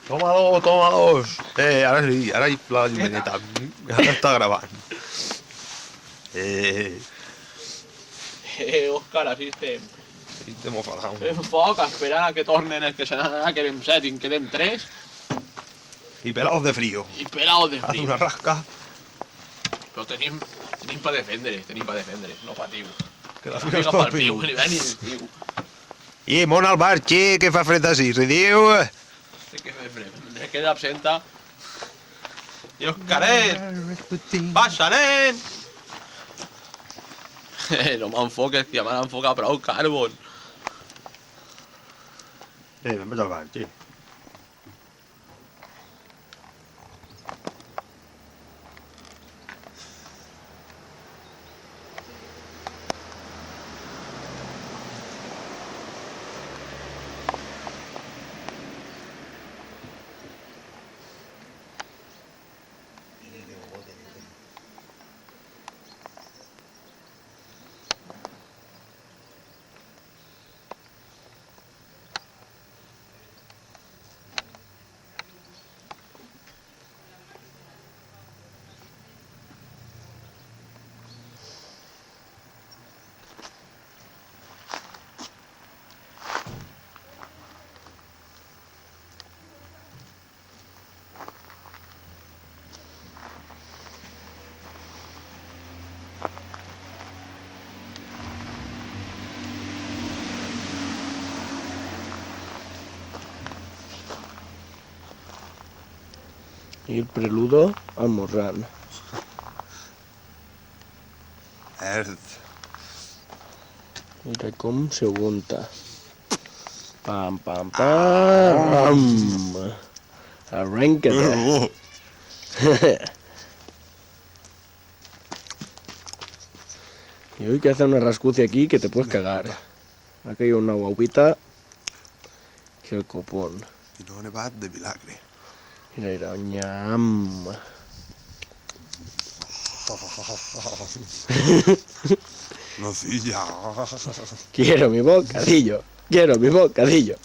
Toma dos, toma dos. Ara sí, ara la llumeneta. Ara està gravant. Òscar, així estem. Sí, estem ofegant. Fem foc, esperant a que tornen els que se n'han anat, quedem 7 i en quedem 3. I pelados de frío. I pelaos de Haz frío. una rasca. Però tenim per defendre, no patiu. Que la No fiques fica pel pel piu, piu. ni ven ni l'estiu. I món al bar, che, que fa fred així. Ridiu. Sé que me queda absenta. I Òscaret, baixa, nen! No m'enfoques, tia, m'han enfocat prou carbon. Ven al bar, che. Y el preludo al morrán. Mira com se unta. Pam, pam, pam. Arrénquete. Y hoy que hace una rascucia aquí que te puedes cagar. Ha caído una guaupita que el copón. I no he nevat de milagre. Mira, mira, ñam. Nocilla. Quiero mi bocadillo. Quiero mi bocadillo.